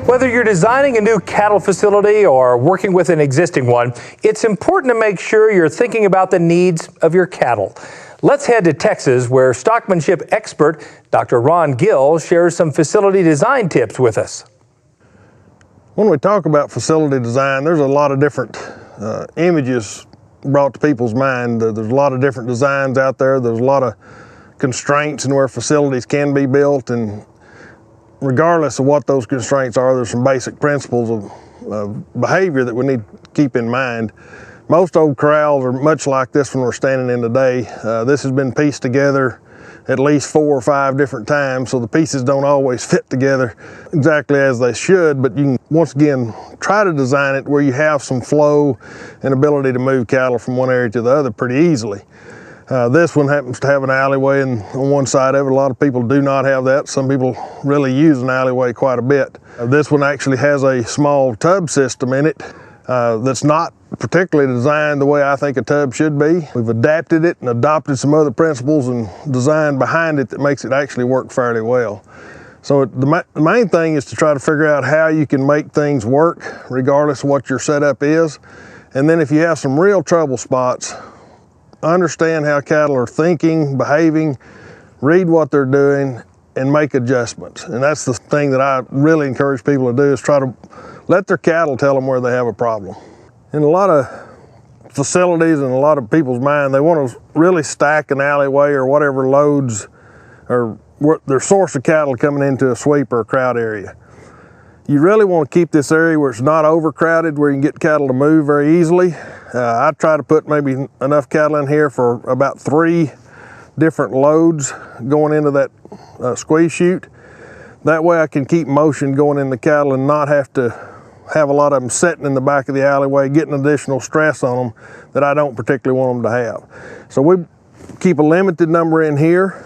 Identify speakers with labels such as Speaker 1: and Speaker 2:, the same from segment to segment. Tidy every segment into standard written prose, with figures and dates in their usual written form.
Speaker 1: Whether you're designing a new cattle facility or working with an existing one, it's important to make sure you're thinking about the needs of your cattle. Let's head to Texas, where stockmanship expert Dr. Gill shares some facility design tips with us.
Speaker 2: When we talk about facility design, there's a lot of different images brought to people's mind. There's a lot of different designs out there. There's a lot of constraints in where facilities can be built, and regardless of what those constraints are, there's some basic principles of behavior that we need to keep in mind. Most old corrals are much like this one we're standing in today. This has been pieced together at least 4 or 5 different times, so the pieces don't always fit together exactly as they should, but you can once again try to design it where you have some flow and ability to move cattle from one area to the other pretty easily. This one happens to have an alleyway on one side of it. A lot of people do not have that. Some people really use an alleyway quite a bit. This one actually has a small tub system in it that's not particularly designed the way I think a tub should be. We've adapted it and adopted some other principles and design behind it that makes it actually work fairly well. So the main thing is to try to figure out how you can make things work regardless of what your setup is. And then if you have some real trouble spots, understand how cattle are thinking, behaving, read what they're doing, and make adjustments. And that's the thing that I really encourage people to do, is try to let their cattle tell them where they have a problem. In a lot of facilities and a lot of people's mind, they want to really stack an alleyway or whatever loads or their source of cattle coming into a sweep or a crowd area. You really want to keep this area where it's not overcrowded, where you can get cattle to move very easily. I try to put maybe enough cattle in here for about 3 different loads going into that squeeze chute. That way I can keep motion going in the cattle and not have to have a lot of them sitting in the back of the alleyway, getting additional stress on them that I don't particularly want them to have. So we keep a limited number in here.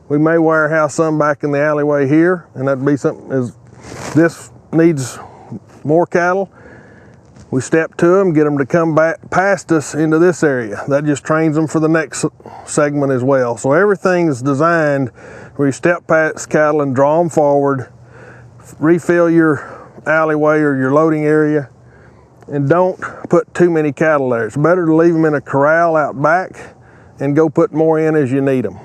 Speaker 2: We may warehouse some back in the alleyway here, and that'd be something as this needs more cattle. We step to them, get them to come back past us into this area. That just trains them for the next segment as well. So everything is designed where you step past cattle and draw them forward, refill your alleyway or your loading area, and don't put too many cattle there. It's better to leave them in a corral out back and go put more in as you need them.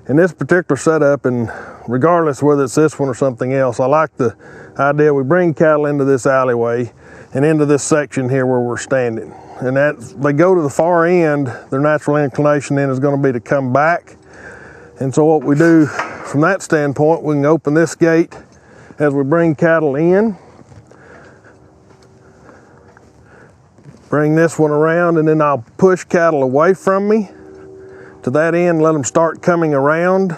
Speaker 2: In this particular setup, and regardless whether it's this one or something else, I like the idea we bring cattle into this alleyway and into this section here where we're standing. And that they go to the far end, their natural inclination then is going to be to come back. And so what we do from that standpoint, we can open this gate as we bring cattle in, bring this one around, and then I'll push cattle away from me to that end, let them start coming around.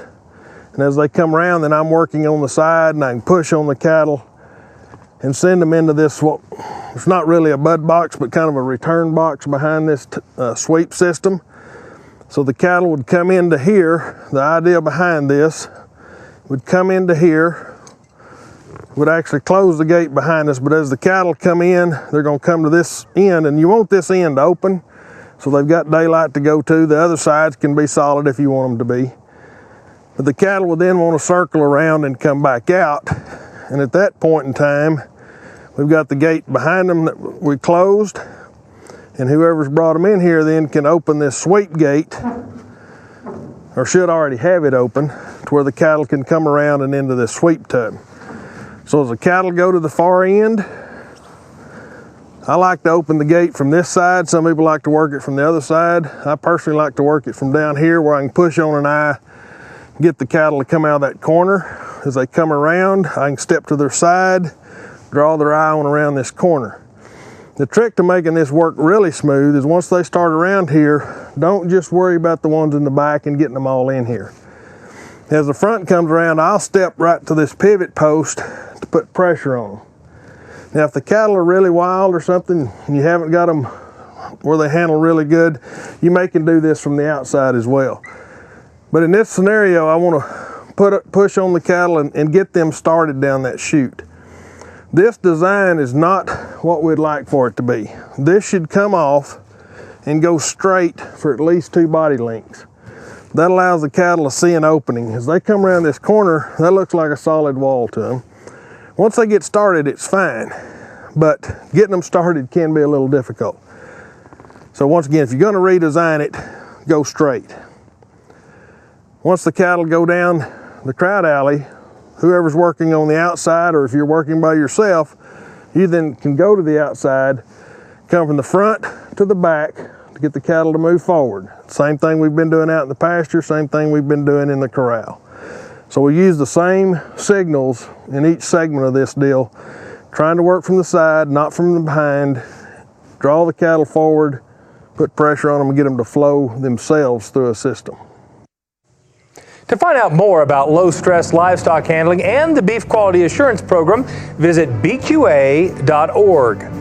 Speaker 2: And as they come around, then I'm working on the side and I can push on the cattle and send them into this, it's not really a bud box, but kind of a return box behind this sweep system. So the cattle would come into here. The idea behind this would come into here, would actually close the gate behind us, but as the cattle come in, they're going to come to this end, and you want this end open so they've got daylight to go to. The other sides can be solid if you want them to be. But the cattle would then want to circle around and come back out. And at that point in time, we've got the gate behind them that we closed, and whoever's brought them in here then can open this sweep gate, or should already have it open, to where the cattle can come around and into this sweep tub. So as the cattle go to the far end, I like to open the gate from this side. Some people like to work it from the other side. I personally like to work it from down here where I can push on an eye, get the cattle to come out of that corner. As they come around, I can step to their side, draw their eye on around this corner. The trick to making this work really smooth is once they start around here, don't just worry about the ones in the back and getting them all in here. As the front comes around, I'll step right to this pivot post to put pressure on them. Now, if the cattle are really wild or something, and you haven't got them where they handle really good, you may can do this from the outside as well. But in this scenario, I want to push on the cattle and get them started down that chute. This design is not what we'd like for it to be. This should come off and go straight for at least 2 body lengths. That allows the cattle to see an opening. As they come around this corner, that looks like a solid wall to them. Once they get started, it's fine, but getting them started can be a little difficult. So once again, if you're going to redesign it, go straight. Once the cattle go down the crowd alley, whoever's working on the outside, or if you're working by yourself, you then can go to the outside, come from the front to the back to get the cattle to move forward. Same thing we've been doing out in the pasture, same thing we've been doing in the corral. So we use the same signals in each segment of this deal, trying to work from the side, not from the behind, draw the cattle forward, put pressure on them and get them to flow themselves through a system.
Speaker 1: To find out more about low-stress livestock handling and the Beef Quality Assurance Program, visit bqa.org.